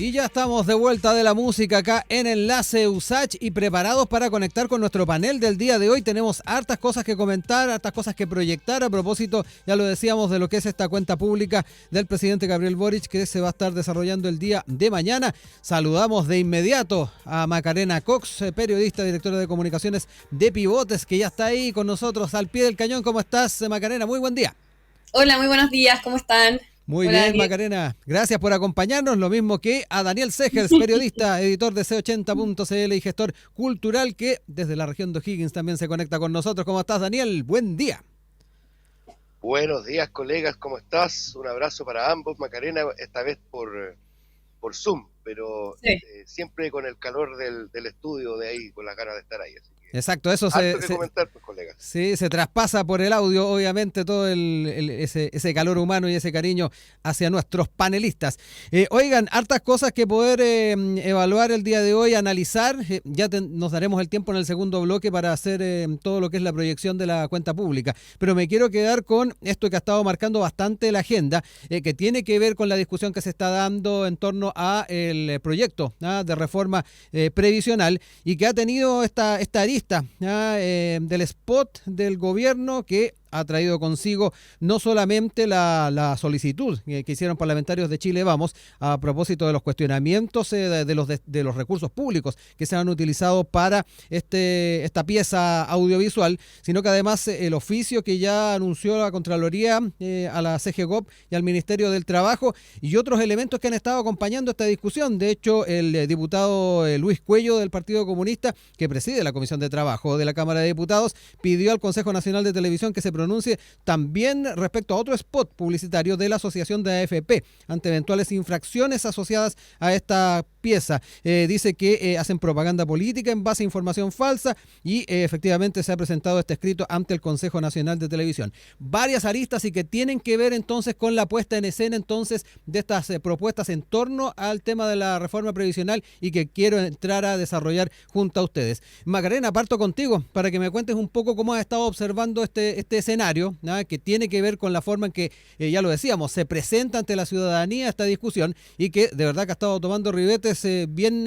Y ya estamos de vuelta de la música acá en Enlace USACH y preparados para conectar con nuestro panel del día de hoy. Tenemos hartas cosas que comentar, hartas cosas que proyectar a propósito, ya lo decíamos, de lo que es esta cuenta pública del presidente Gabriel Boric que se va a estar desarrollando el día de mañana. Saludamos de inmediato a Macarena Cox, periodista, directora de comunicaciones de Pivotes, que ya está ahí con nosotros al pie del cañón. ¿Cómo estás, Macarena? Muy buen día. Hola, muy buenos días, ¿cómo están? Muy Hola, bien, Daniel. Macarena. Gracias por acompañarnos. Lo mismo que a Daniel Segers, periodista, editor de C80.cl y gestor cultural, que desde la región de O'Higgins también se conecta con nosotros. ¿Cómo estás, Daniel? Buen día. Buenos días, colegas, ¿cómo estás? Un abrazo para ambos, Macarena, esta vez por Zoom, pero Sí. siempre con el calor del estudio de ahí, con las ganas de estar ahí. Así que Exacto, eso harto que comentar, pues, colegas. sí, se traspasa por el audio, obviamente, todo ese calor humano y ese cariño hacia nuestros panelistas. Oigan, hartas cosas que poder evaluar el día de hoy, analizar. Nos daremos el tiempo en el segundo bloque para hacer todo lo que es la proyección de la cuenta pública. Pero me quiero quedar con esto que ha estado marcando bastante la agenda, que tiene que ver con la discusión que se está dando en torno a el proyecto de reforma previsional y que ha tenido esta arista del spot del gobierno que ha traído consigo no solamente la solicitud que hicieron parlamentarios de Chile Vamos a propósito de los cuestionamientos de los recursos públicos que se han utilizado para esta pieza audiovisual, sino que además el oficio que ya anunció la Contraloría a la CGGOP y al Ministerio del Trabajo y otros elementos que han estado acompañando esta discusión. De hecho, el diputado Luis Cuello del Partido Comunista, que preside la Comisión de Trabajo de la Cámara de Diputados, pidió al Consejo Nacional de Televisión que se pronuncie también respecto a otro spot publicitario de la Asociación de AFP ante eventuales infracciones asociadas a esta pieza. Dice que hacen propaganda política en base a información falsa y efectivamente se ha presentado este escrito ante el Consejo Nacional de Televisión. Varias aristas y que tienen que ver entonces con la puesta en escena entonces de estas propuestas en torno al tema de la reforma previsional y que quiero entrar a desarrollar junto a ustedes. Macarena, parto contigo para que me cuentes un poco cómo has estado observando este escenario, ¿no? Que tiene que ver con la forma en que, ya lo decíamos, se presenta ante la ciudadanía esta discusión y que de verdad que ha estado tomando ribetes bien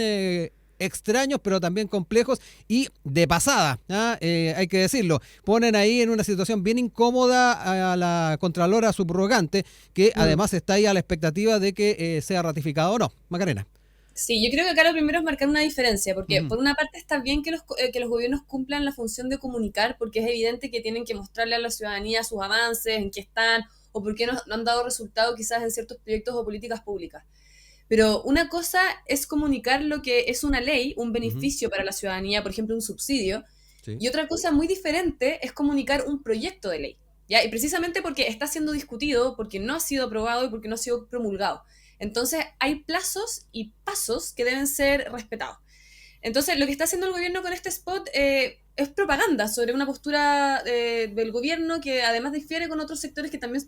extraños, pero también complejos y de pasada, hay que decirlo. Ponen ahí en una situación bien incómoda a la Contralora subrogante, que además está ahí a la expectativa de que sea ratificado o no. Macarena. Sí, yo creo que acá lo primero es marcar una diferencia, porque Ujú. por una parte está bien que los gobiernos cumplan la función de comunicar, porque es evidente que tienen que mostrarle a la ciudadanía sus avances, en qué están, o por qué no han dado resultado quizás en ciertos proyectos o políticas públicas. Pero una cosa es comunicar lo que es una ley, un Ujú. beneficio para la ciudadanía, por ejemplo, un subsidio, Sí. y otra cosa muy diferente es comunicar un proyecto de ley, ¿ya? Y precisamente porque está siendo discutido, porque no ha sido aprobado y porque no ha sido promulgado. Entonces, hay plazos y pasos que deben ser respetados. Entonces, lo que está haciendo el gobierno con este spot es propaganda sobre una postura del gobierno que además difiere con otros sectores que también,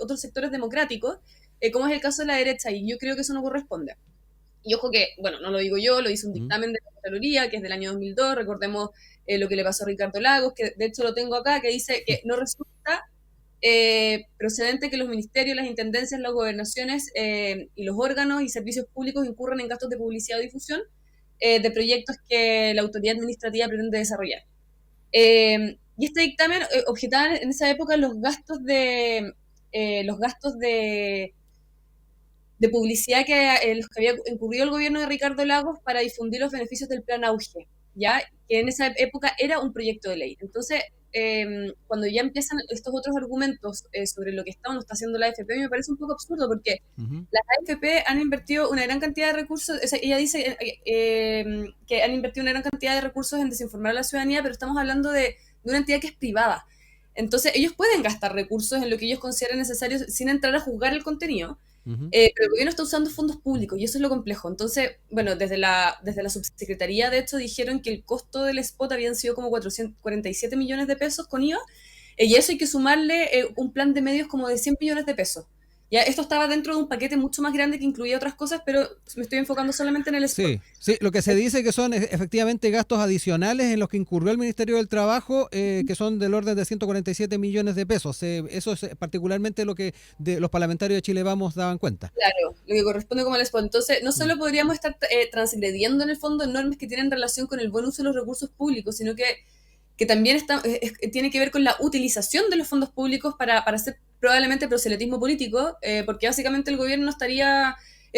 otros sectores democráticos, como es el caso de la derecha, y yo creo que eso no corresponde. Y ojo que, bueno, no lo digo yo, lo hizo un Ujú. dictamen de la Contraloría, que es del año 2002, recordemos lo que le pasó a Ricardo Lagos, que de hecho lo tengo acá, que dice que no resulta procedente que los ministerios, las intendencias, las gobernaciones y los órganos y servicios públicos incurran en gastos de publicidad o difusión de proyectos que la autoridad administrativa pretende desarrollar. Y este dictamen objetaba en esa época los gastos de publicidad los que había incurrido el gobierno de Ricardo Lagos para difundir los beneficios del plan Auge, ¿ya? Que en esa época era un proyecto de ley. Entonces, cuando ya empiezan estos otros argumentos sobre lo que está o no está haciendo la AFP, me parece un poco absurdo porque Ujú. las AFP han invertido una gran cantidad de recursos, o sea, ella dice que han invertido una gran cantidad de recursos en desinformar a la ciudadanía, pero estamos hablando de una entidad que es privada. Entonces, ellos pueden gastar recursos en lo que ellos consideren necesario sin entrar a juzgar el contenido, Ujú. pero el gobierno está usando fondos públicos y eso es lo complejo. Entonces, bueno, desde la subsecretaría, de hecho, dijeron que el costo del spot habían sido como 447 millones de pesos con IVA, y a eso hay que sumarle un plan de medios como de 100 millones de pesos. Ya, esto estaba dentro de un paquete mucho más grande que incluía otras cosas, pero me estoy enfocando solamente en el sport. Sí, lo que se dice que son efectivamente gastos adicionales en los que incurrió el Ministerio del Trabajo, que son del orden de 147 millones de pesos. Eso es particularmente lo que los parlamentarios de Chile Vamos daban cuenta. Claro, lo que corresponde como el sport. Entonces, no Mm. solo podríamos estar transgrediendo en el fondo normas que tienen relación con el buen uso de los recursos públicos, sino que también tiene que ver con la utilización de los fondos públicos para hacer probablemente proselitismo político, porque básicamente el gobierno estaría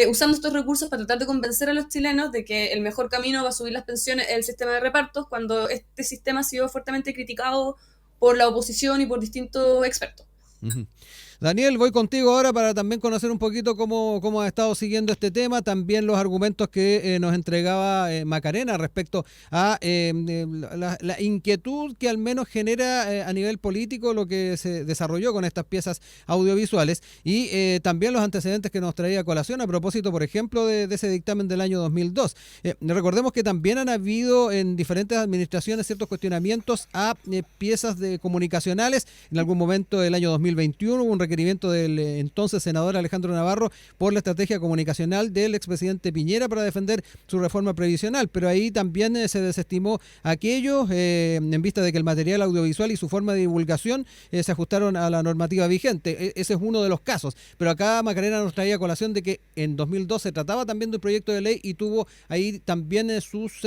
usando estos recursos para tratar de convencer a los chilenos de que el mejor camino va a subir las pensiones es el sistema de repartos, cuando este sistema ha sido fuertemente criticado por la oposición y por distintos expertos. Ujú. Daniel, voy contigo ahora para también conocer un poquito cómo has estado siguiendo este tema, también los argumentos que nos entregaba Macarena respecto a la inquietud que al menos genera a nivel político lo que se desarrolló con estas piezas audiovisuales y también los antecedentes que nos traía a colación a propósito, por ejemplo, de ese dictamen del año 2002. Recordemos que también han habido en diferentes administraciones ciertos cuestionamientos a piezas comunicacionales. En algún momento del año 2021 hubo un requerimiento del entonces senador Alejandro Navarro por la estrategia comunicacional del expresidente Piñera para defender su reforma previsional, pero ahí también se desestimó aquello en vista de que el material audiovisual y su forma de divulgación se ajustaron a la normativa vigente. Ese es uno de los casos, pero acá Macarena nos traía a colación de que en 2002 se trataba también de un proyecto de ley y tuvo ahí también sus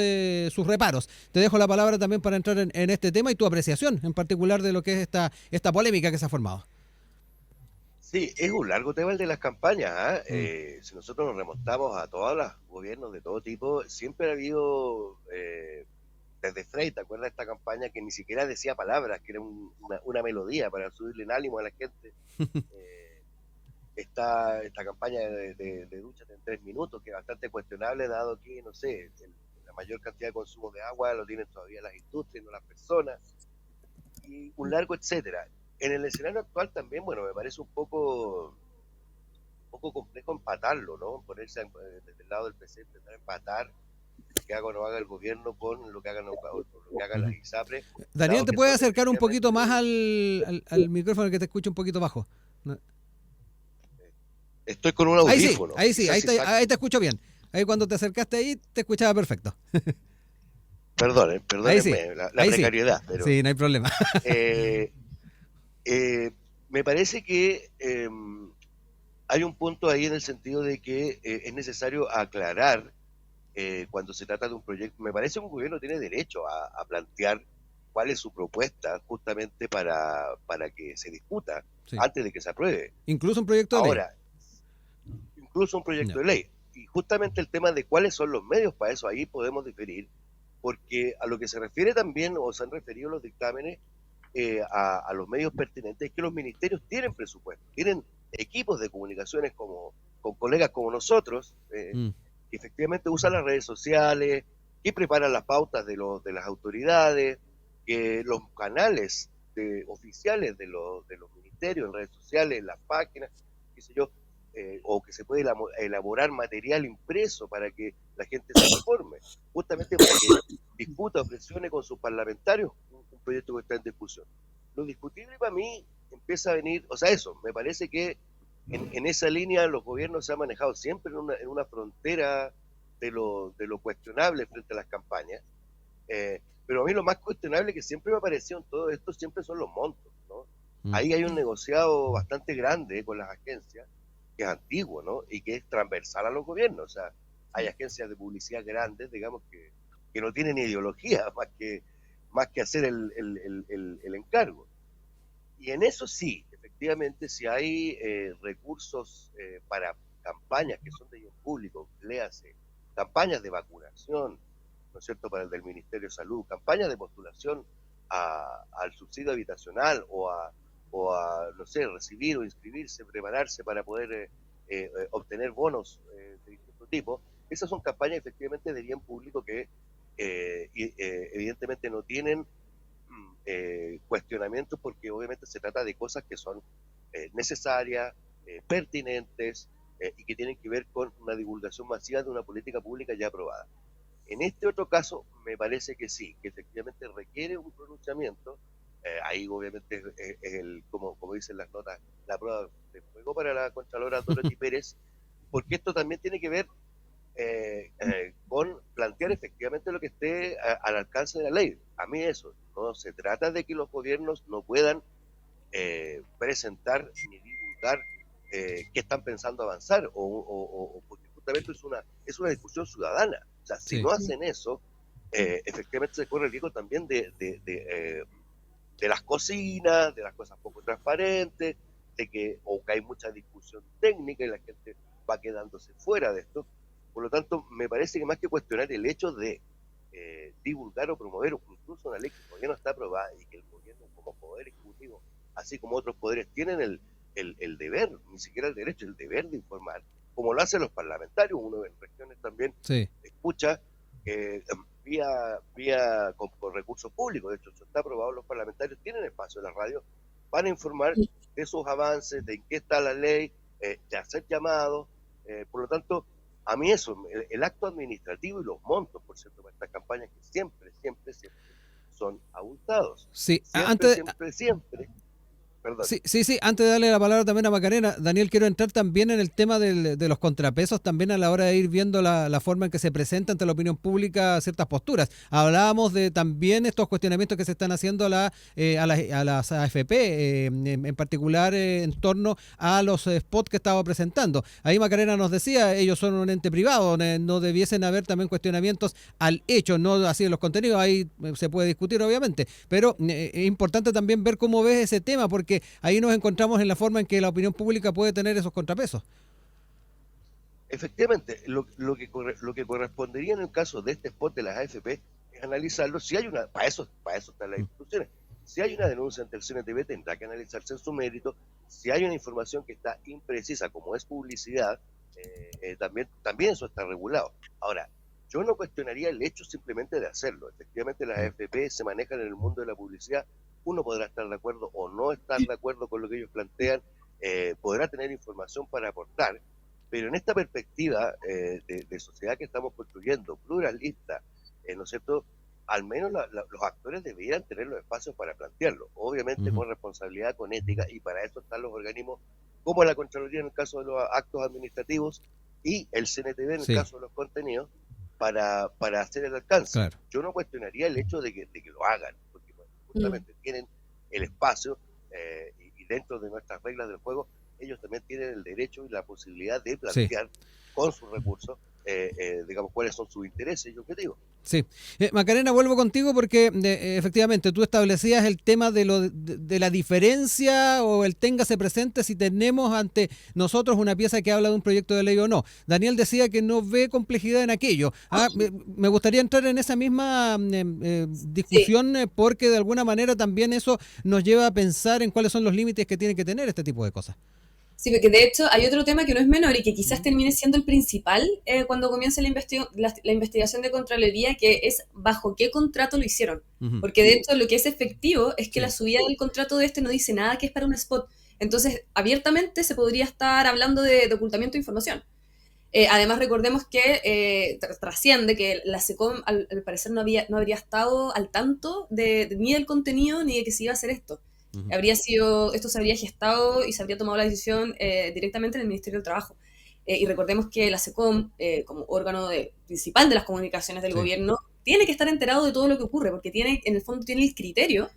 reparos. Te dejo la palabra también para entrar en este tema y tu apreciación en particular de lo que es esta polémica que se ha formado. Sí, es un largo tema el de las campañas, ¿ah? Mm. Si nosotros nos remontamos a todos los gobiernos de todo tipo, siempre ha habido, desde Frei, ¿te acuerdas de esta campaña que ni siquiera decía palabras, que era una melodía para subirle el ánimo a la gente? Eh, esta campaña de dúchate en 3 minutos, que es bastante cuestionable, dado que, no sé, la mayor cantidad de consumo de agua lo tienen todavía las industrias, no las personas, y un largo etcétera. En el escenario actual también, bueno, me parece un poco complejo empatarlo, ¿no? Ponerse desde el lado del PC, intentar empatar lo que haga o no haga el gobierno con lo que hagan, lo que hagan las ISAPRES, Daniel, dado ¿te que puedes son acercar un poquito más efectivamente... al micrófono que te escucho un poquito bajo? No. Estoy con un Ahí sí, audífono, quizás si saco... ahí te escucho bien. Ahí cuando te acercaste ahí te escuchaba perfecto. Ahí sí, Perdónenme la ahí sí. precariedad, pero Sí, no hay problema. eh, me parece que hay un punto ahí en el sentido de que es necesario aclarar cuando se trata de un proyecto. Me parece que un gobierno tiene derecho a plantear cuál es su propuesta justamente para que se discuta Sí. antes de que se apruebe. Incluso un proyecto de ley. Ahora, incluso un proyecto No. de ley. Y justamente el tema de cuáles son los medios para eso, ahí podemos diferir, porque a lo que se refiere también, o se han referido los dictámenes, a los medios pertinentes, es que los ministerios tienen presupuesto, tienen equipos de comunicaciones con colegas como nosotros, Mm. que efectivamente usan las redes sociales, que preparan las pautas de las autoridades, que los canales oficiales de los ministerios en redes sociales, en las páginas, qué sé yo, o que se puede elaborar material impreso para que la gente se informe, justamente para que discuta o presione con sus parlamentarios un proyecto que está en discusión. Lo discutible para mí empieza a venir, o sea, eso, me parece que en esa línea los gobiernos se han manejado siempre en una frontera de lo cuestionable frente a las campañas, pero a mí lo más cuestionable que siempre me ha parecido en todo esto siempre son los montos, ¿no? Mm. Ahí hay un negociado bastante grande con las agencias, que es antiguo, ¿no? Y que es transversal a los gobiernos. O sea, hay agencias de publicidad grandes, digamos, que no tienen ideología más que hacer el encargo. Y en eso sí, efectivamente, si hay recursos para campañas que son de bien público, léase, campañas de vacunación, ¿no es cierto?, para el del Ministerio de Salud, campañas de postulación al subsidio habitacional o a, no sé, recibir o inscribirse, prepararse para poder obtener bonos de distinto tipo. Esas son campañas efectivamente de bien público que evidentemente no tienen cuestionamientos, porque obviamente se trata de cosas que son necesarias, pertinentes y que tienen que ver con una divulgación masiva de una política pública ya aprobada. En este otro caso me parece que sí, que efectivamente requiere un pronunciamiento. Ahí obviamente es como dicen las notas, la prueba de fuego para la Contralora Dorothy Pérez, porque esto también tiene que ver con plantear efectivamente lo que esté al alcance de la ley. A mí eso, no se trata de que los gobiernos no puedan presentar ni divulgar qué están pensando avanzar, o porque justamente es una discusión ciudadana. O sea, si no hacen eso, efectivamente se corre el riesgo también de las cocinas, de las cosas poco transparentes, o que hay mucha discusión técnica y la gente va quedándose fuera de esto. Por lo tanto, me parece que más que cuestionar el hecho de divulgar o promover incluso una ley que todavía no está aprobada y que el gobierno como poder ejecutivo, así como otros poderes, tienen el deber, ni siquiera el derecho, el deber de informar, como lo hacen los parlamentarios. Uno en regiones también escucha con recursos públicos. De hecho, eso está aprobado, los parlamentarios tienen espacio en la radio para informar de sus avances, de en qué está la ley, de hacer llamados. Por lo tanto, a mí eso, el acto administrativo y los montos, por cierto, para estas campañas que siempre son abultados. Sí, Siempre. Perdón. Sí, antes de darle la palabra también a Macarena, Daniel, quiero entrar también en el tema de los contrapesos, también a la hora de ir viendo la forma en que se presenta ante la opinión pública ciertas posturas. Hablábamos de también estos cuestionamientos que se están haciendo a las AFP, en particular en torno a los spots que estaba presentando. Ahí Macarena nos decía, ellos son un ente privado, no debiesen haber también cuestionamientos al hecho, no así en los contenidos, ahí se puede discutir obviamente, pero es importante también ver cómo ves ese tema, porque ahí nos encontramos en la forma en que la opinión pública puede tener esos contrapesos. Efectivamente, lo que correspondería en el caso de este spot de las AFP es analizarlo. Si hay para eso están las instituciones. Si hay una denuncia ante el CNTV, tendrá que analizarse en su mérito. Si hay una información que está imprecisa, como es publicidad, también eso está regulado. Ahora, yo no cuestionaría el hecho simplemente de hacerlo. Efectivamente, las AFP se manejan en el mundo de la publicidad. Uno podrá estar de acuerdo o no estar de acuerdo con lo que ellos plantean, podrá tener información para aportar, pero en esta perspectiva de sociedad que estamos construyendo, pluralista, ¿no es cierto?, al menos los actores deberían tener los espacios para plantearlo, obviamente con responsabilidad, con ética, y para eso están los organismos como la Contraloría en el caso de los actos administrativos y el CNTV en el caso de los contenidos, para hacer el alcance. Claro. Yo no cuestionaría el hecho de que lo hagan, porque justamente tienen el espacio y dentro de nuestras reglas del juego, ellos también tienen el derecho y la posibilidad de plantear con sus recursos, digamos, cuáles son sus intereses y objetivos. Sí. Macarena, vuelvo contigo porque efectivamente tú establecías el tema de la diferencia o el téngase presente si tenemos ante nosotros una pieza que habla de un proyecto de ley o no. Daniel decía que no ve complejidad en aquello. Me gustaría entrar en esa misma discusión porque de alguna manera también eso nos lleva a pensar en cuáles son los límites que tienen que tener este tipo de cosas. Sí, porque de hecho hay otro tema que no es menor y que quizás termine siendo el principal cuando comience la investigación de Contraloría, que es bajo qué contrato lo hicieron. Porque de hecho lo que es efectivo es que la subida del contrato de este no dice nada que es para un spot. Entonces, abiertamente se podría estar hablando de ocultamiento de información. Además, recordemos que trasciende que la SECOM al parecer no habría estado al tanto ni del contenido ni de que se iba a hacer esto. Esto se habría gestado y se habría tomado la decisión directamente en el Ministerio del Trabajo. Y recordemos que la SECOM, como órgano principal de las comunicaciones del gobierno, tiene que estar enterado de todo lo que ocurre, porque en el fondo tiene el criterio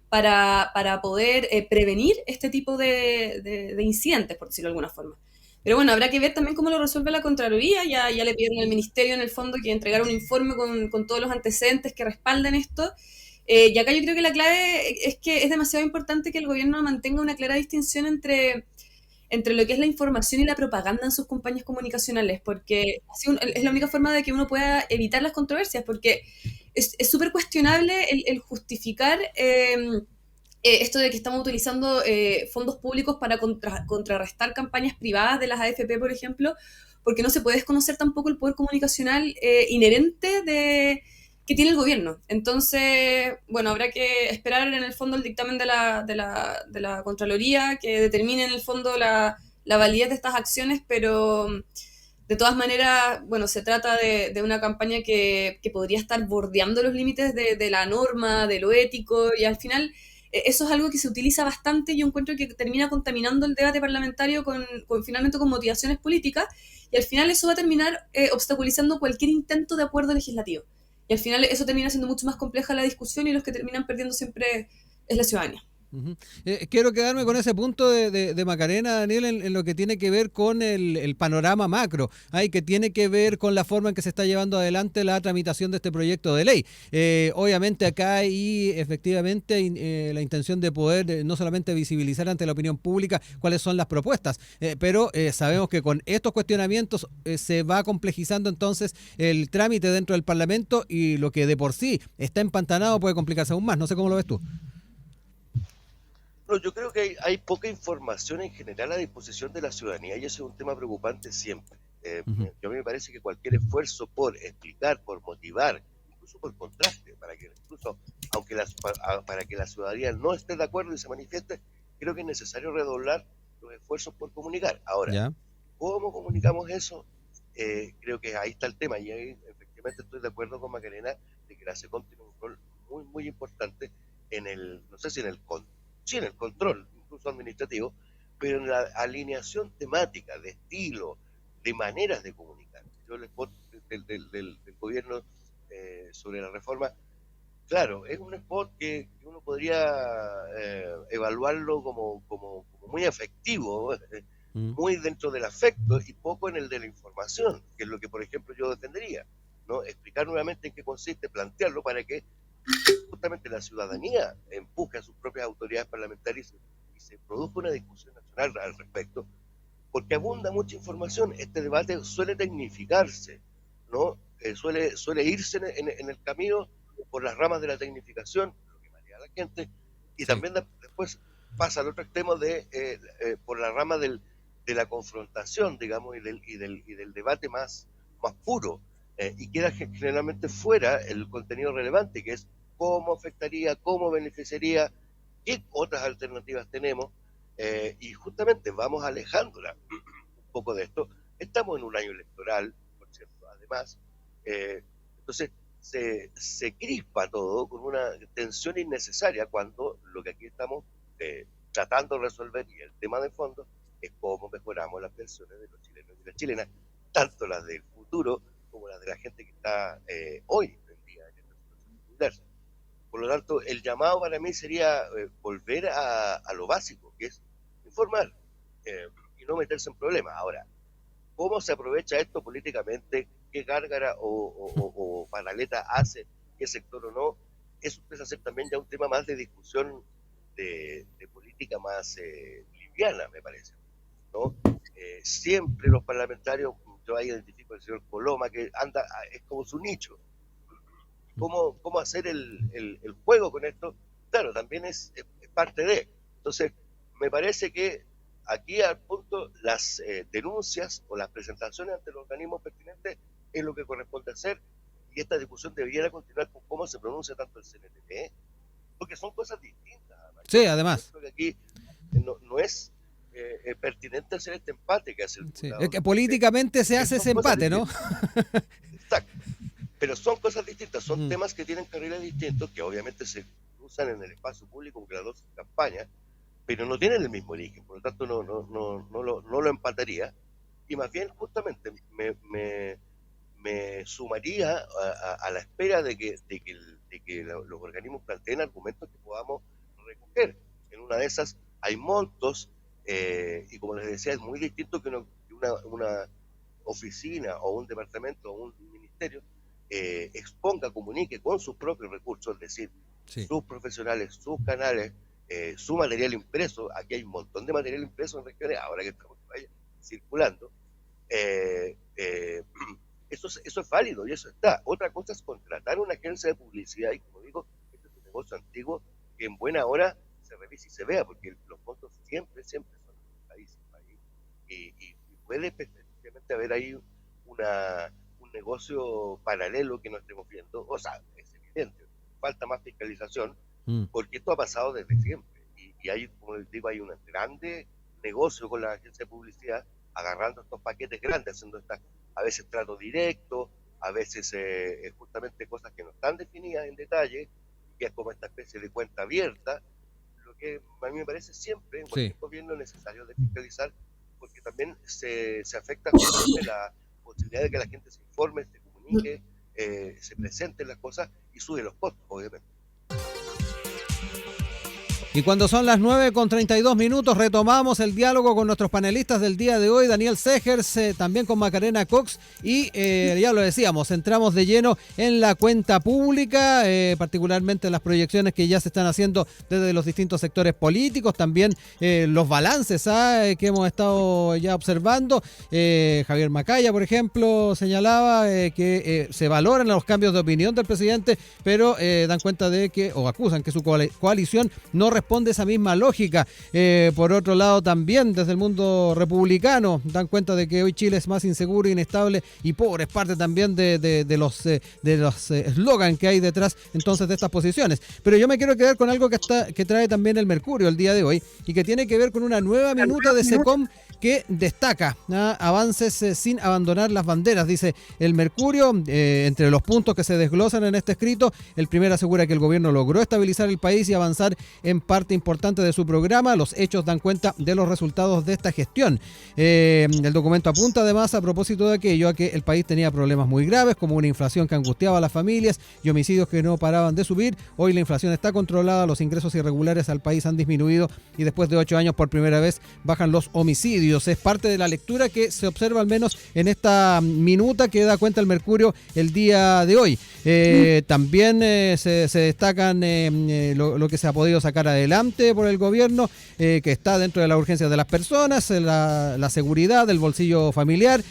para poder prevenir este tipo de incidentes, por decirlo de alguna forma. Pero bueno, habrá que ver también cómo lo resuelve la Contraloría. Ya le pidieron al Ministerio, en el fondo, que entregara un informe con todos los antecedentes que respalden esto. Y acá yo creo que la clave es que es demasiado importante que el gobierno mantenga una clara distinción entre lo que es la información y la propaganda en sus campañas comunicacionales, porque así es la única forma de que uno pueda evitar las controversias, porque es súper cuestionable el justificar esto de que estamos utilizando fondos públicos para contrarrestar campañas privadas de las AFP, por ejemplo, porque no se puede desconocer tampoco el poder comunicacional inherente que tiene el gobierno. Entonces, bueno, habrá que esperar en el fondo el dictamen de la Contraloría que determine en el fondo la validez de estas acciones, pero de todas maneras, bueno, se trata de una campaña que podría estar bordeando los límites de la norma, de lo ético, y al final eso es algo que se utiliza bastante. Yo encuentro que termina contaminando el debate parlamentario finalmente con motivaciones políticas, y al final eso va a terminar obstaculizando cualquier intento de acuerdo legislativo. Y al final eso termina siendo mucho más compleja la discusión, y los que terminan perdiendo siempre es la ciudadanía. Uh-huh. Quiero quedarme con ese punto de Macarena, Daniel, en lo que tiene que ver con el panorama macro, que tiene que ver con la forma en que se está llevando adelante la tramitación de este proyecto de ley. Obviamente acá hay efectivamente la intención de poder no solamente visibilizar ante la opinión pública cuáles son las propuestas, pero sabemos que con estos cuestionamientos se va complejizando entonces el trámite dentro del Parlamento, y lo que de por sí está empantanado puede complicarse aún más. No sé cómo lo ves tú. No, yo creo que hay poca información en general a disposición de la ciudadanía, y eso es un tema preocupante siempre. Uh-huh. Yo a mí me parece que cualquier esfuerzo por explicar, por motivar, incluso por contraste, para que la ciudadanía no esté de acuerdo y se manifieste, creo que es necesario redoblar los esfuerzos por comunicar. Ahora, ¿Ya? ¿cómo comunicamos eso? Creo que ahí está el tema, y ahí efectivamente estoy de acuerdo con Macarena de que la SECOM tiene un rol muy, muy importante no sé si en el control, incluso administrativo, pero en la alineación temática, de estilo, de maneras de comunicar. Yo el spot del gobierno sobre la reforma, claro, es un spot que uno podría evaluarlo como muy efectivo, muy dentro del afecto y poco en el de la información, que es lo que, por ejemplo, yo defendería, ¿no? Explicar nuevamente en qué consiste, plantearlo para que justamente la ciudadanía empuje a sus propias autoridades parlamentarias y se produzca una discusión nacional al respecto, porque abunda mucha información. Este debate suele tecnificarse, ¿no? Suele irse en el camino por las ramas de la tecnificación, lo que marea a la gente, y sí, también después pasa al otro extremo por la rama de la confrontación, digamos, y del debate más puro, y queda generalmente fuera el contenido relevante, que es cómo afectaría, cómo beneficiaría, qué otras alternativas tenemos, y justamente vamos alejándola un poco de esto. Estamos en un año electoral, por cierto, además, entonces se crispa todo con una tensión innecesaria, cuando lo que aquí estamos tratando de resolver, y el tema de fondo, es cómo mejoramos las pensiones de los chilenos y las chilenas, tanto las del futuro como las de la gente que está hoy en día en esta situación diversa. Por lo tanto, el llamado para mí sería volver a lo básico, que es informar y no meterse en problemas. Ahora, ¿cómo se aprovecha esto políticamente? ¿Qué gárgara o palaleta hace? ¿Qué sector o no? Eso empieza a ser también ya un tema más de discusión de política más liviana, me parece, ¿no? Siempre los parlamentarios, yo ahí identifico al señor Coloma, que es como su nicho. ¿Cómo hacer el juego con esto? Claro, también es parte de. Entonces, me parece que aquí al punto las denuncias o las presentaciones ante los organismos pertinentes es lo que corresponde hacer, y esta discusión debiera continuar con cómo se pronuncia tanto el CNTP, porque son cosas distintas. Además. Sí, además. Yo creo que aquí no es pertinente hacer este empate que hace el diputado. Sí, es que políticamente se hace ese empate, ¿no? Exacto. Pero son cosas distintas, son temas que tienen carriles distintos, que obviamente se usan en el espacio público porque las dos campañas, pero no tienen el mismo origen, por lo tanto no lo empataría, y más bien justamente me sumaría a la espera de que los organismos planteen argumentos que podamos recoger. En una de esas hay montos, y como les decía, es muy distinto que una oficina o un departamento o un ministerio exponga, comunique con sus propios recursos, es decir, sí, sus profesionales, sus canales, su material impreso. Aquí hay un montón de material impreso en regiones, ahora que estamos circulando. Eso es válido y eso está. Otra cosa es contratar una agencia de publicidad, y como digo, este es un negocio antiguo que en buena hora se revise y se vea, porque los montos siempre son carísimos ahí, y puede efectivamente haber ahí un negocio paralelo que no estemos viendo. O sea, es evidente, falta más fiscalización, porque esto ha pasado desde siempre, y hay, como les digo, hay un grande negocio con la agencia de publicidad, agarrando estos paquetes grandes, haciendo a veces trato directo, a veces justamente cosas que no están definidas en detalle, que es como esta especie de cuenta abierta, que a mí me parece siempre, en cualquier gobierno necesario de fiscalizar, porque también se afecta justamente la posibilidad de que la gente se informe, se comunique, se presenten las cosas y sube los costos, obviamente. Y cuando son las 9:32, retomamos el diálogo con nuestros panelistas del día de hoy, Daniel Segers, también con Macarena Cox, y ya lo decíamos, entramos de lleno en la cuenta pública, particularmente en las proyecciones que ya se están haciendo desde los distintos sectores políticos, también los balances que hemos estado ya observando. Javier Macaya, por ejemplo, señalaba que se valoran los cambios de opinión del presidente, pero dan cuenta de que, o acusan que su coalición no responde esa misma lógica. Por otro lado, también desde el mundo republicano dan cuenta de que hoy Chile es más inseguro, inestable y pobre. Es parte también de los eslogan que hay detrás entonces de estas posiciones. Pero yo me quiero quedar con algo que trae también el Mercurio el día de hoy y que tiene que ver con una nueva minuta de SECOM que destaca avances sin abandonar las banderas, dice el Mercurio. Entre los puntos que se desglosan en este escrito, el primero asegura que el gobierno logró estabilizar el país y avanzar en parte importante de su programa. Los hechos dan cuenta de los resultados de esta gestión. El documento apunta además, a propósito de aquello, a que el país tenía problemas muy graves, como una inflación que angustiaba a las familias y homicidios que no paraban de subir. Hoy la inflación está controlada, los ingresos irregulares al país han disminuido y después de 8 años por primera vez bajan los homicidios. Es parte de la lectura que se observa al menos en esta minuta que da cuenta el Mercurio el día de hoy. También se destacan lo que se ha podido sacar adelante por el gobierno, que está dentro de las urgencias de las personas, la seguridad, el bolsillo familiar.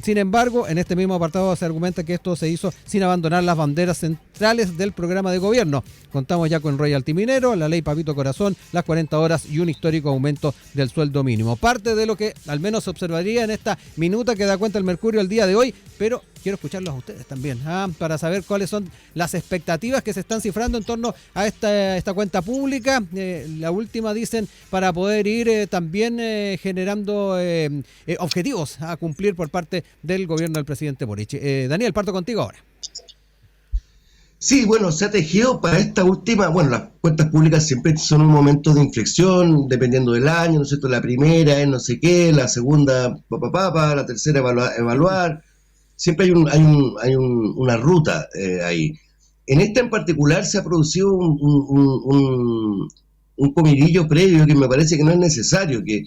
Sin embargo, en este mismo apartado se argumenta que esto se hizo sin abandonar las banderas centrales del programa de gobierno. Contamos ya con royalty minero, la ley Papito Corazón, las 40 horas y un histórico aumento del sueldo mínimo. Parte de lo que al menos se observaría en esta minuta que da cuenta el Mercurio el día de hoy, pero quiero escucharlos a ustedes también, para saber cuáles son las expectativas que se están cifrando en torno a esta cuenta pública. La última, dicen, para poder ir también generando objetivos a cumplir por parte del gobierno del presidente Boric. Daniel, parto contigo ahora. Sí, bueno, se ha tejido para esta última, bueno, las cuentas públicas siempre son un momento de inflexión, dependiendo del año, ¿no es cierto? La primera es no sé qué, la segunda, la tercera evaluar. Siempre hay una ruta ahí. En esta en particular se ha producido un comidillo previo que me parece que no es necesario, que,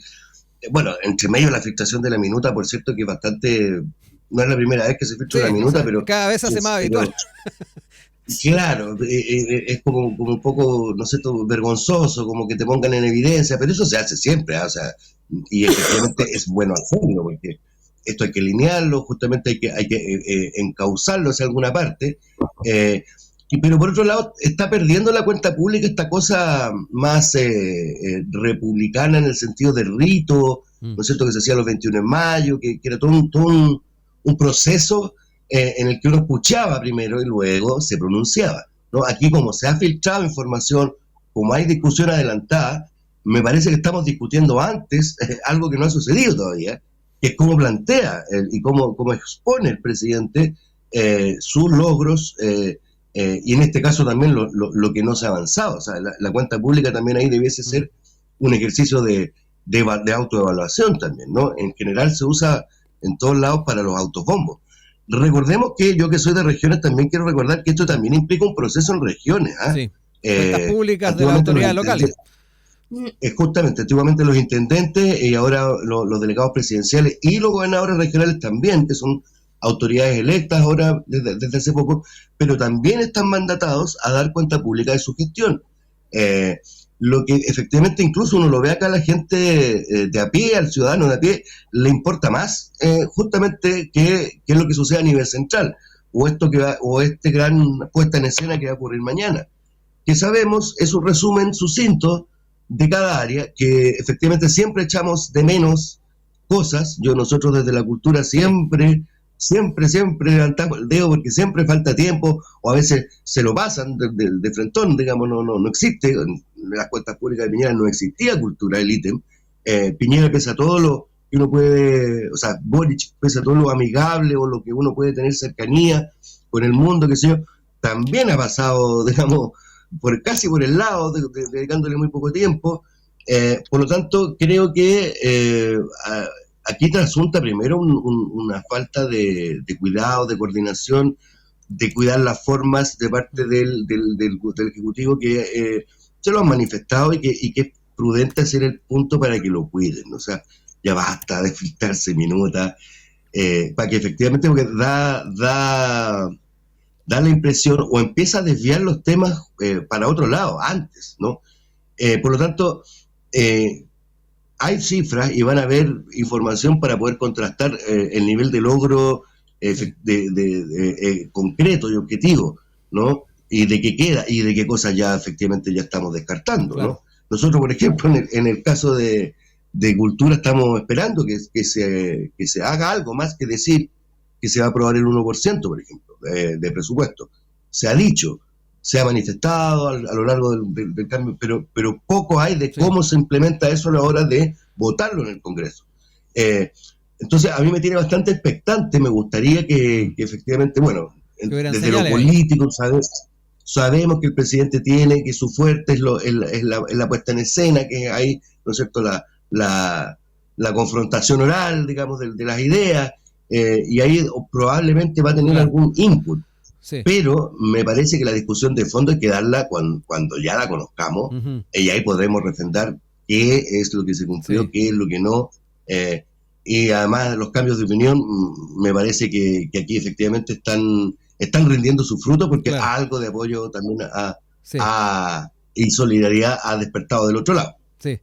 bueno, entre medio de la filtración de la minuta, por cierto, que bastante, no es la primera vez que se filtra la minuta, pero cada vez hace más habitual. Claro, es como un poco, no sé, vergonzoso, como que te pongan en evidencia, pero eso se hace siempre, o sea, y efectivamente es bueno hacerlo, porque esto hay que linearlo, justamente hay que encauzarlo hacia alguna parte, pero por otro lado está perdiendo la cuenta pública esta cosa más republicana en el sentido de rito, ¿no es cierto?, que se hacía los 21 de mayo, que era todo un proceso en el que uno escuchaba primero y luego se pronunciaba, ¿no? Aquí, como se ha filtrado información, como hay discusión adelantada, me parece que estamos discutiendo antes algo que no ha sucedido todavía, que es cómo plantea y cómo expone el presidente sus logros, y en este caso también lo que no se ha avanzado. O sea, la cuenta pública también ahí debiese ser un ejercicio de autoevaluación también, ¿no? En general se usa en todos lados para los autobombos. Recordemos que yo, que soy de regiones, también quiero recordar que esto también implica un proceso en regiones. Sí, cuentas públicas de las autoridades locales. Justamente, antiguamente los intendentes y ahora los delegados presidenciales y los gobernadores regionales también, que son autoridades electas ahora desde hace poco, pero también están mandatados a dar cuenta pública de su gestión. Lo que efectivamente incluso uno lo ve acá, la gente de a pie, al ciudadano de a pie, le importa más justamente qué es lo que sucede a nivel central, o este gran puesta en escena que va a ocurrir mañana, que sabemos es un resumen sucinto de cada área, que efectivamente siempre echamos de menos cosas. Nosotros desde la cultura siempre levantamos el dedo porque siempre falta tiempo, o a veces se lo pasan de frentón, digamos, no existe. En las cuentas públicas de Piñera no existía cultura, el ítem. Piñera, pese a todo lo que uno puede, o sea, Boric, pese a todo lo amigable o lo que uno puede tener cercanía con el mundo, qué sé yo, también ha pasado, digamos, casi por el lado, dedicándole muy poco tiempo. Por lo tanto, creo que aquí trasunta primero una falta de cuidado, de coordinación, de cuidar las formas de parte del Ejecutivo, que se lo han manifestado y que es prudente hacer el punto para que lo cuiden. O sea, ya basta de filtrarse minutas, para que efectivamente, porque da la impresión o empieza a desviar los temas para otro lado antes, ¿no? Por lo tanto, hay cifras y van a haber información para poder contrastar el nivel de logro concreto y objetivo, ¿no? Y de qué queda y de qué cosas ya efectivamente ya estamos descartando, Claro. ¿no? Nosotros, por ejemplo, en el caso de cultura, estamos esperando que se haga algo más que decir que se va a aprobar el 1%, por ejemplo, de presupuesto. Se ha dicho, se ha manifestado a lo largo del cambio, pero poco hay de cómo se implementa eso a la hora de votarlo en el Congreso. Entonces, a mí me tiene bastante expectante. Me gustaría que efectivamente, bueno, desde lo político, sabemos que el presidente tiene, que su fuerte es la puesta en escena, que hay, ¿no es cierto?, la confrontación oral, digamos, de las ideas, y ahí probablemente va a tener algún input. Sí. Pero me parece que la discusión de fondo hay que darla cuando ya la conozcamos, y ahí podremos refrendar qué es lo que se cumplió, qué es lo que no, y además los cambios de opinión, me parece que aquí efectivamente están rindiendo su fruto, porque algo de apoyo también y solidaridad ha despertado del otro lado. Sí.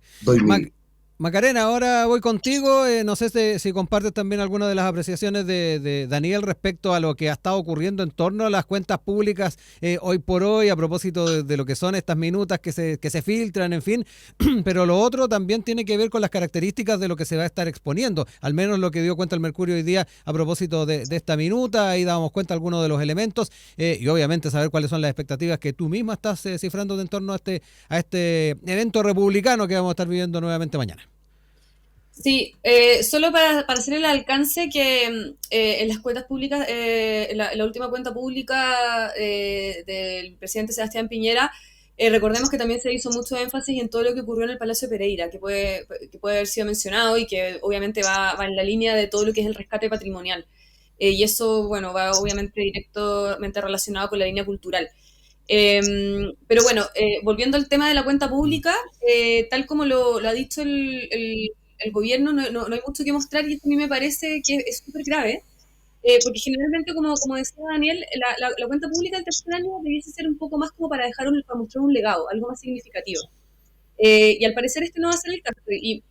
Macarena, ahora voy contigo. No sé si compartes también algunas de las apreciaciones de Daniel respecto a lo que ha estado ocurriendo en torno a las cuentas públicas hoy por hoy, a propósito de lo que son estas minutas que se filtran, en fin. Pero lo otro también tiene que ver con las características de lo que se va a estar exponiendo, al menos lo que dio cuenta el Mercurio hoy día a propósito de esta minuta. Ahí dábamos cuenta de algunos de los elementos, y obviamente saber cuáles son las expectativas que tú misma estás cifrando en torno a este evento republicano que vamos a estar viviendo nuevamente mañana. Sí, solo para hacer el alcance que en las cuentas públicas, la última cuenta pública del presidente Sebastián Piñera, recordemos que también se hizo mucho énfasis en todo lo que ocurrió en el Palacio Pereira, que puede haber sido mencionado y que obviamente va en la línea de todo lo que es el rescate patrimonial. Y eso, bueno, va obviamente directamente relacionado con la línea cultural. Pero bueno, volviendo al tema de la cuenta pública, tal como lo ha dicho el gobierno, no hay mucho que mostrar, y esto a mí me parece que es súper grave, porque generalmente, como decía Daniel, la cuenta pública del tercer año debiese ser un poco más como para mostrar un legado, algo más significativo. Y al parecer este no va a ser el caso. Y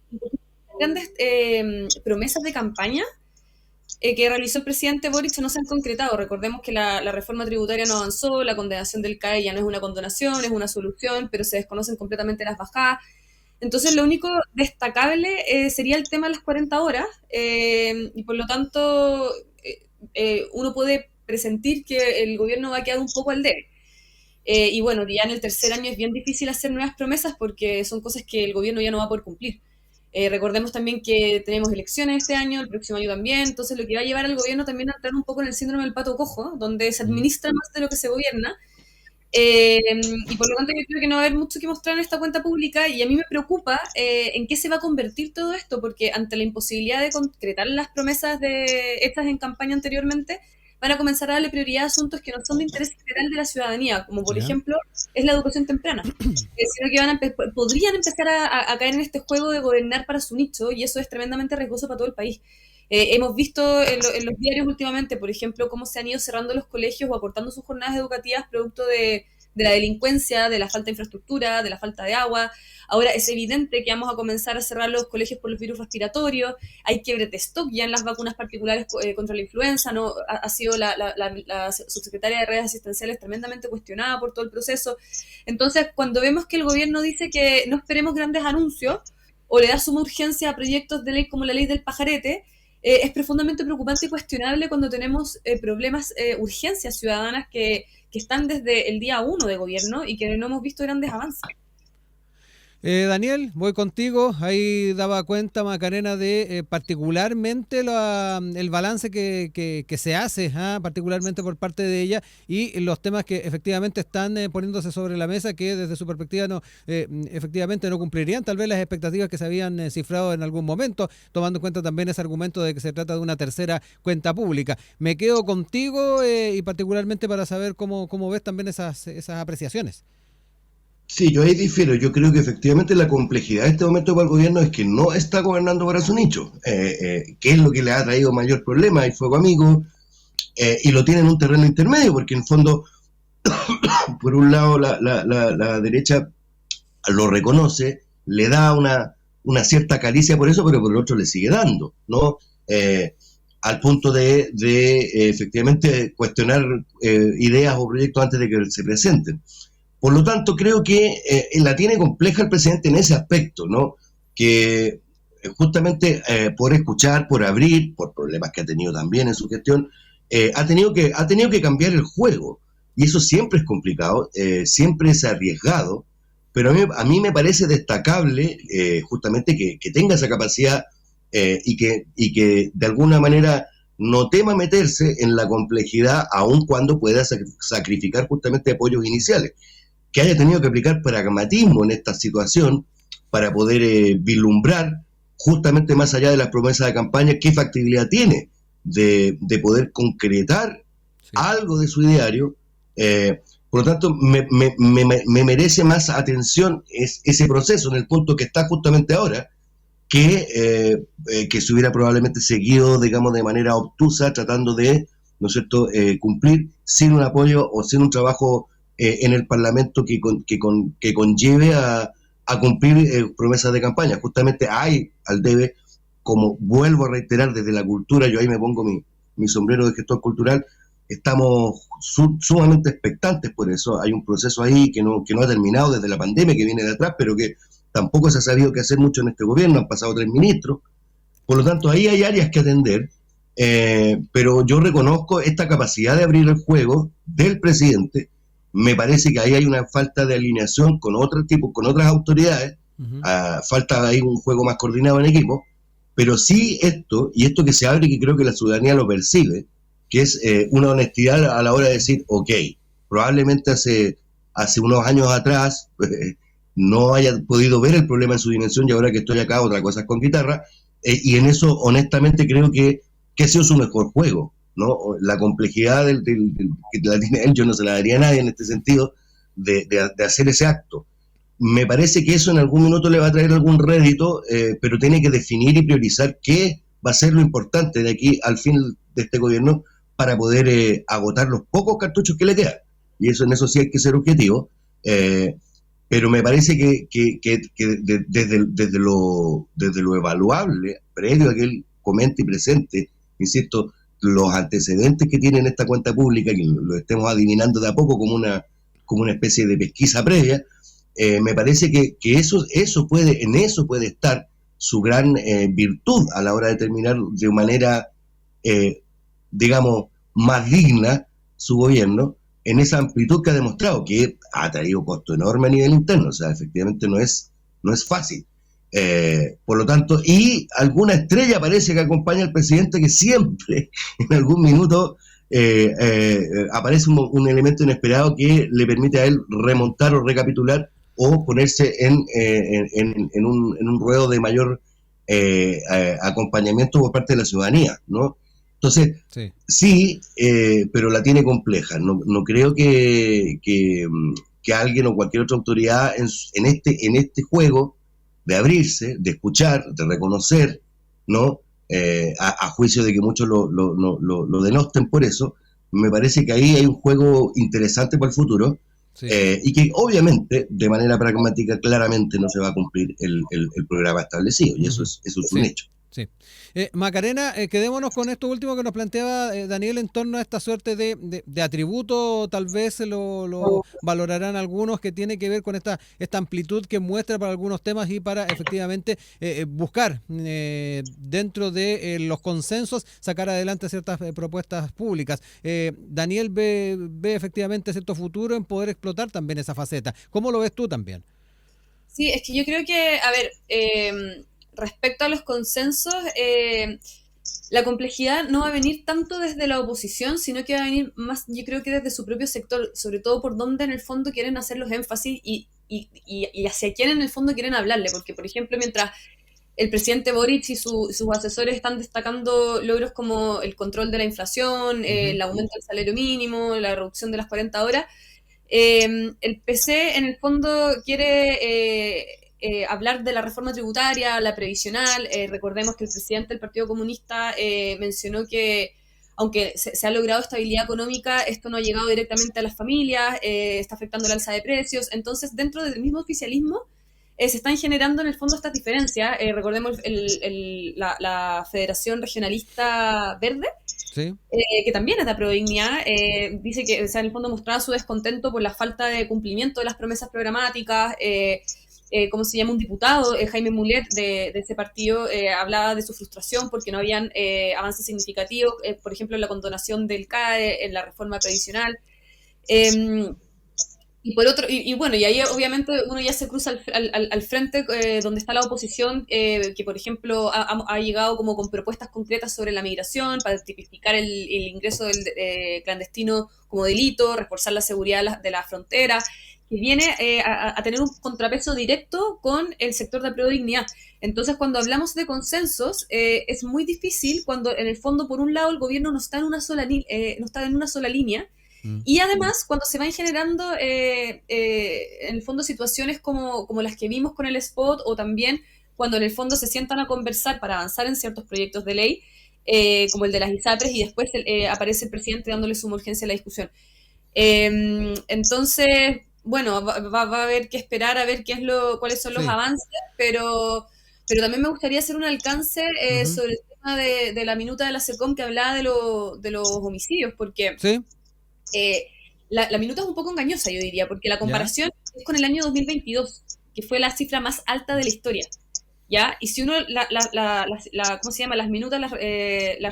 grandes promesas de campaña que realizó el presidente Boric no se han concretado. Recordemos que la reforma tributaria no avanzó, la condenación del CAE ya no es una condonación, es una solución, pero se desconocen completamente las bajadas. Entonces, lo único destacable sería el tema de las 40 horas, y por lo tanto, uno puede presentir que el gobierno va a quedar un poco al debe. Y bueno, ya en el tercer año es bien difícil hacer nuevas promesas porque son cosas que el gobierno ya no va a poder cumplir. Recordemos también que tenemos elecciones este año, el próximo año también, entonces lo que va a llevar al gobierno también a entrar un poco en el síndrome del pato cojo, donde se administra más de lo que se gobierna. Y por lo tanto yo creo que no va a haber mucho que mostrar en esta cuenta pública, y a mí me preocupa en qué se va a convertir todo esto, porque ante la imposibilidad de concretar las promesas hechas en campaña anteriormente, van a comenzar a darle prioridad a asuntos que no son de interés general de la ciudadanía, como por ejemplo es la educación temprana, sino que podrían empezar a caer en este juego de gobernar para su nicho, y eso es tremendamente riesgoso para todo el país. Hemos visto en los diarios últimamente, por ejemplo, cómo se han ido cerrando los colegios o acortando sus jornadas educativas producto de la delincuencia, de la falta de infraestructura, de la falta de agua. Ahora es evidente que vamos a comenzar a cerrar los colegios por los virus respiratorios. Hay quiebre de stock ya en las vacunas particulares contra la influenza, ¿no? Ha sido la subsecretaria de redes asistenciales tremendamente cuestionada por todo el proceso. Entonces, cuando vemos que el gobierno dice que no esperemos grandes anuncios o le da suma urgencia a proyectos de ley como la ley del pajarete, es profundamente preocupante y cuestionable cuando tenemos problemas, urgencias ciudadanas que están desde el día 1 de gobierno y que no hemos visto grandes avances. Daniel, voy contigo. Ahí daba cuenta Macarena de particularmente el balance que se hace, particularmente por parte de ella, y los temas que efectivamente están poniéndose sobre la mesa, que desde su perspectiva efectivamente no cumplirían tal vez las expectativas que se habían cifrado en algún momento, tomando en cuenta también ese argumento de que se trata de una tercera cuenta pública. Me quedo contigo y particularmente para saber cómo ves también esas apreciaciones. Sí, yo ahí difiero. Yo creo que efectivamente la complejidad de este momento para el gobierno es que no está gobernando para su nicho, que es lo que le ha traído mayor problema, el fuego amigo, y lo tiene en un terreno intermedio, porque en el fondo, por un lado, la derecha lo reconoce, le da una cierta caricia por eso, pero por el otro le sigue dando, ¿no? Al punto de efectivamente cuestionar ideas o proyectos antes de que se presenten. Por lo tanto, creo que la tiene compleja el presidente en ese aspecto, ¿no? Que justamente por escuchar, por abrir, por problemas que ha tenido también en su gestión, ha tenido que cambiar el juego. Y eso siempre es complicado, siempre es arriesgado, pero a mí me parece destacable justamente que tenga esa capacidad y que de alguna manera no tema meterse en la complejidad, aun cuando pueda sacrificar justamente apoyos iniciales, que haya tenido que aplicar pragmatismo en esta situación para poder vislumbrar justamente más allá de las promesas de campaña qué factibilidad tiene de poder concretar algo de su ideario. Por lo tanto, me merece más atención ese proceso en el punto que está justamente ahora, que se hubiera probablemente seguido, digamos, de manera obtusa, tratando de, ¿no es cierto?, cumplir sin un apoyo o sin un trabajo en el Parlamento que conlleve a cumplir promesas de campaña. Justamente hay al debe, como vuelvo a reiterar desde la cultura, yo ahí me pongo mi sombrero de gestor cultural, estamos sumamente expectantes por eso. Hay un proceso ahí que no ha terminado desde la pandemia, que viene de atrás, pero que tampoco se ha sabido qué hacer mucho en este gobierno, han pasado 3 ministros, por lo tanto ahí hay áreas que atender, pero yo reconozco esta capacidad de abrir el juego del presidente. Me parece que ahí hay una falta de alineación con con otras autoridades, falta ahí un juego más coordinado en equipo, pero sí esto que se abre y que creo que la ciudadanía lo percibe, que es una honestidad a la hora de decir, ok, probablemente hace unos años atrás no haya podido ver el problema en su dimensión y ahora que estoy acá otra cosa es con guitarra, y en eso honestamente creo que ha sido su mejor juego, ¿no? La complejidad que la tiene él, yo no se la daría a nadie en este sentido, de hacer ese acto. Me parece que eso en algún minuto le va a traer algún rédito, pero tiene que definir y priorizar qué va a ser lo importante de aquí al fin de este gobierno para poder agotar los pocos cartuchos que le quedan. Y en eso sí hay que ser objetivo, pero me parece que desde lo evaluable, previo a que él comente y presente, insisto, los antecedentes que tiene en esta cuenta pública, que lo estemos adivinando de a poco como una especie de pesquisa previa, me parece que en eso puede estar su gran virtud a la hora de terminar de manera, digamos, más digna su gobierno, en esa amplitud que ha demostrado, que ha traído costo enorme a nivel interno. O sea, efectivamente no es fácil. Por lo tanto, y alguna estrella parece que acompaña al presidente, que siempre en algún minuto aparece un elemento inesperado que le permite a él remontar o recapitular o ponerse en un ruedo de mayor acompañamiento por parte de la ciudadanía, ¿no? Entonces, sí, pero la tiene compleja. No creo que alguien o cualquier otra autoridad en este juego de abrirse, de escuchar, de reconocer, ¿no? A juicio de que muchos lo denosten por eso, me parece que ahí hay un juego interesante para el futuro, y que obviamente, de manera pragmática, claramente no se va a cumplir el programa establecido, y eso es un hecho. Sí. Macarena, quedémonos con esto último que nos planteaba Daniel en torno a esta suerte de atributo, tal vez lo valorarán algunos, que tiene que ver con esta amplitud que muestra para algunos temas y para efectivamente buscar dentro de los consensos sacar adelante ciertas propuestas públicas. Daniel ve efectivamente cierto futuro en poder explotar también esa faceta. ¿Cómo lo ves tú también? Sí, es que yo creo que, a ver, respecto a los consensos, la complejidad no va a venir tanto desde la oposición, sino que va a venir más, yo creo que desde su propio sector, sobre todo por dónde en el fondo quieren hacer los énfasis y hacia quién en el fondo quieren hablarle, porque por ejemplo, mientras el presidente Boric y sus asesores están destacando logros como el control de la inflación, el aumento del salario mínimo, la reducción de las 40 horas, el PC en el fondo quiere hablar de la reforma tributaria, la previsional. Recordemos que el presidente del Partido Comunista mencionó que aunque se ha logrado estabilidad económica, esto no ha llegado directamente a las familias, está afectando el alza de precios. Entonces, dentro del mismo oficialismo, se están generando en el fondo estas diferencias. Recordemos la Federación Regionalista Verde, Sí. que también es de Prodignidad, dice que, o sea, en el fondo mostraba su descontento por la falta de cumplimiento de las promesas programáticas. ¿Cómo se llama? Un diputado, Jaime Mulet, de ese partido, hablaba de su frustración porque no habían avances significativos, por ejemplo, en la condonación del CAE, en la reforma previsional. Y por otro, y bueno, y ahí obviamente uno ya se cruza al frente donde está la oposición, que por ejemplo ha llegado como con propuestas concretas sobre la migración, para tipificar el ingreso del clandestino como delito, reforzar la seguridad de la frontera, que viene a tener un contrapeso directo con el sector de Prodignidad. Entonces, cuando hablamos de consensos, es muy difícil cuando en el fondo, por un lado, el gobierno no está en una sola, no está en una sola línea. Y además, cuando se van generando, en el fondo, situaciones como las que vimos con el spot, o también cuando en el fondo se sientan a conversar para avanzar en ciertos proyectos de ley, como el de las ISAPRES, y después aparece el presidente dándole suma urgencia a la discusión. Entonces, bueno, va a haber que esperar a ver cuáles son los avances, pero también me gustaría hacer un alcance sobre el tema de la minuta de la SECOM que hablaba de los homicidios, porque... Sí. La minuta es un poco engañosa, yo diría, porque la comparación es con el año 2022, que fue la cifra más alta de la historia, ¿ya? Y si uno ¿cómo se llama? Las minutas las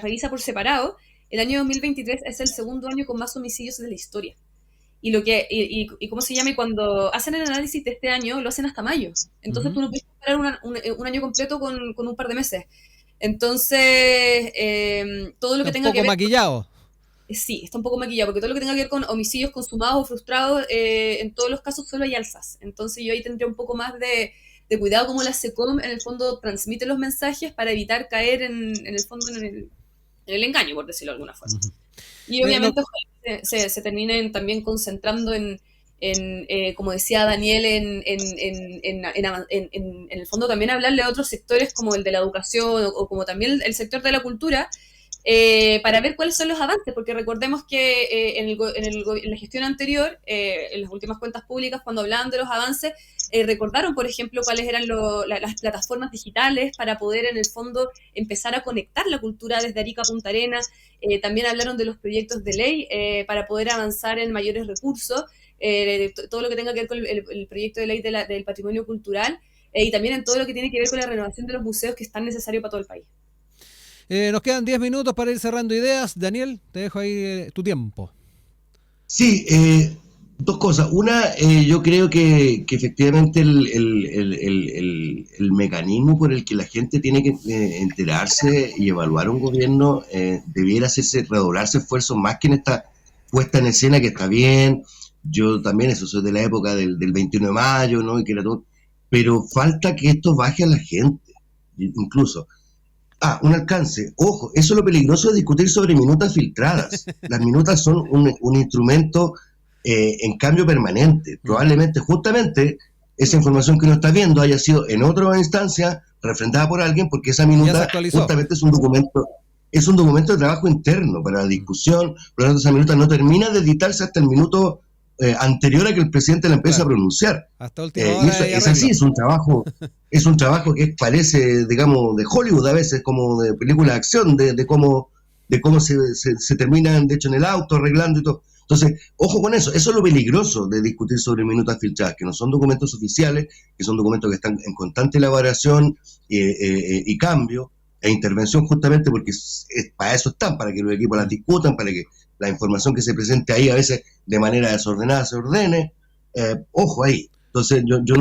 revisa por separado, el año 2023 es el segundo año con más homicidios de la historia. Y ¿cómo se llama? Y cuando hacen el análisis de este año, lo hacen hasta mayo. Entonces tú no puedes comparar un año completo con un par de meses. Entonces, todo lo que tenga que ver... maquillado. Sí, está un poco maquillado, porque todo lo que tenga que ver con homicidios consumados o frustrados, en todos los casos solo hay alzas. Entonces yo ahí tendría un poco más de cuidado como la SECOM en el fondo transmite los mensajes para evitar caer en el fondo en el engaño, por decirlo de alguna forma. Y obviamente se terminen también concentrando en como decía Daniel, en el fondo también hablarle a otros sectores como el de la educación o como también el sector de la cultura, para ver cuáles son los avances, porque recordemos que en la gestión anterior, en las últimas cuentas públicas, cuando hablaban de los avances, recordaron, por ejemplo, cuáles eran las plataformas digitales para poder, en el fondo, empezar a conectar la cultura desde Arica a Punta Arenas. También hablaron de los proyectos de ley para poder avanzar en mayores recursos, todo lo que tenga que ver con el proyecto de ley del patrimonio cultural, y también en todo lo que tiene que ver con la renovación de los museos, que es tan necesario para todo el país. Nos quedan 10 minutos para ir cerrando ideas. Daniel, te dejo ahí tu tiempo. Sí, dos cosas. Una, yo creo que efectivamente el mecanismo por el que la gente tiene que enterarse y evaluar un gobierno debiera hacerse, redoblarse esfuerzos más que en esta puesta en escena, que está bien. Yo también, eso soy de la época del 21 de mayo, ¿no? Y que era todo, pero falta que esto baje a la gente, incluso. Un alcance. Ojo, eso es lo peligroso de discutir sobre minutas filtradas. Las minutas son un instrumento en cambio permanente. Probablemente, justamente, esa información que uno está viendo haya sido en otra instancia refrendada por alguien, porque esa minuta justamente es un documento de trabajo interno para la discusión. Por lo tanto, esa minuta no termina de editarse hasta el minuto anterior a que el presidente la empiece a pronunciar. Hasta última hora y eso es así, es un trabajo que parece, digamos, de Hollywood a veces, como de película de acción, de cómo se terminan, de hecho, en el auto, arreglando y todo. Entonces, ojo con eso. Eso es lo peligroso de discutir sobre minutas filtradas, que no son documentos oficiales, que son documentos que están en constante elaboración y cambio e intervención, justamente porque para eso están, para que los equipos las discutan, para que la información que se presente ahí a veces de manera desordenada se ordene. Ojo ahí. Entonces yo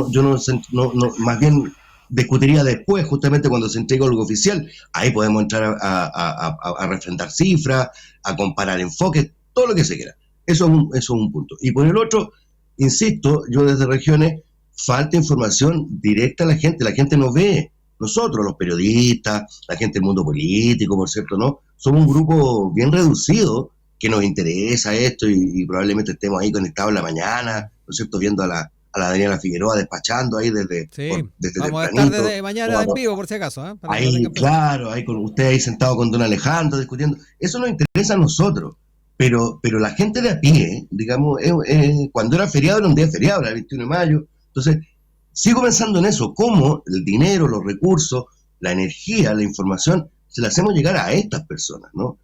más bien discutiría después, justamente cuando se entregue algo oficial, ahí podemos entrar a refrendar cifras, a comparar enfoques, todo lo que se quiera. Eso es un punto. Y por el otro, insisto, yo desde regiones, falta información directa a la gente no ve. Nosotros, los periodistas, la gente del mundo político, por cierto, ¿no? Somos un grupo bien reducido que nos interesa esto y probablemente estemos ahí conectados en la mañana, ¿no es cierto?, viendo a la Daniela Figueroa despachando ahí desde vamos a estar desde mañana en vivo, por si acaso. Ahí, claro, ahí con usted ahí sentado con don Alejandro discutiendo. Eso nos interesa a nosotros, pero la gente de a pie, digamos, cuando era feriado era un día feriado, era el 21 de mayo. Entonces, sigo pensando en eso, cómo el dinero, los recursos, la energía, la información, se la hacemos llegar a estas personas, ¿no?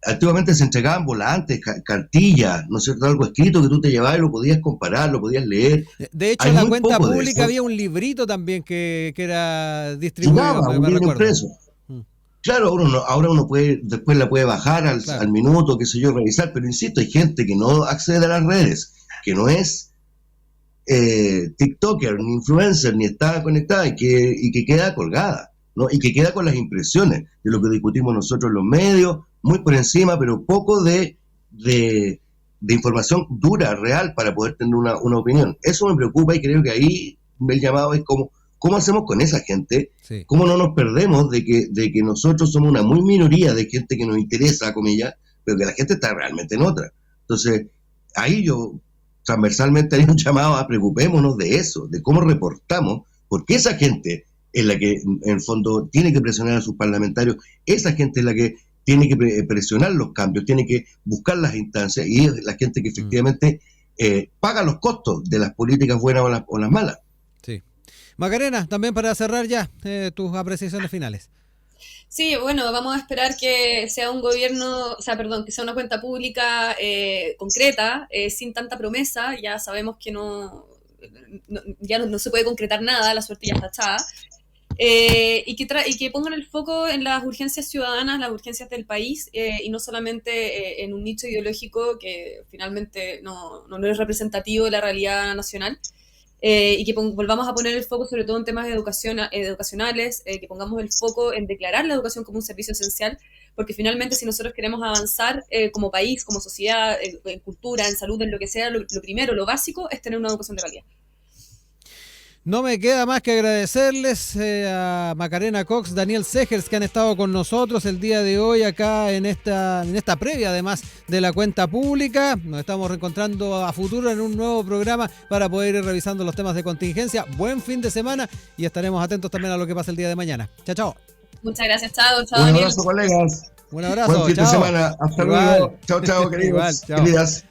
Antiguamente se entregaban volantes, cartillas, ¿no es cierto?, algo escrito que tú te llevabas y lo podías comparar, lo podías leer. De hecho, en la cuenta pública había un librito también que era distribuido, me recuerdo. Claro, ahora uno puede, después la puede bajar al minuto, qué sé yo, revisar, pero insisto, hay gente que no accede a las redes, que no es TikToker, ni influencer, ni está conectada y que queda colgada, ¿no? Y que queda con las impresiones de lo que discutimos nosotros en los medios, muy por encima, pero poco de información dura, real, para poder tener una opinión. Eso me preocupa y creo que ahí el llamado es cómo hacemos con esa gente, cómo no nos perdemos de que nosotros somos una muy minoría de gente que nos interesa, comillas, pero que la gente está realmente en otra. Entonces, ahí yo transversalmente haría un llamado a preocupémonos de eso, de cómo reportamos, porque esa gente es la que en el fondo tiene que presionar a sus parlamentarios, esa gente es la que tiene que presionar los cambios, tiene que buscar las instancias y es la gente que efectivamente paga los costos de las políticas buenas o las malas. Sí. Macarena, también para cerrar ya tus apreciaciones finales. Sí, bueno, vamos a esperar que sea un gobierno, que sea una cuenta pública concreta, sin tanta promesa. Ya sabemos que ya no se puede concretar nada, la suerte ya está echada. Y que pongan el foco en las urgencias ciudadanas, las urgencias del país, y no solamente en un nicho ideológico que finalmente no es representativo de la realidad nacional. Y que volvamos a poner el foco sobre todo en temas educacionales, que pongamos el foco en declarar la educación como un servicio esencial, porque finalmente si nosotros queremos avanzar como país, como sociedad, en cultura, en salud, en lo que sea, lo primero, lo básico, es tener una educación de calidad. No me queda más que agradecerles a Macarena Cox, Daniel Segers, que han estado con nosotros el día de hoy acá en esta previa, además de la cuenta pública. Nos estamos reencontrando a futuro en un nuevo programa para poder ir revisando los temas de contingencia. Buen fin de semana y estaremos atentos también a lo que pasa el día de mañana. Chao, chao. Muchas gracias, chao. Un abrazo, colegas. Un abrazo, buen fin de semana. Hasta luego. Chao, queridos. Igual, chao. Queridas.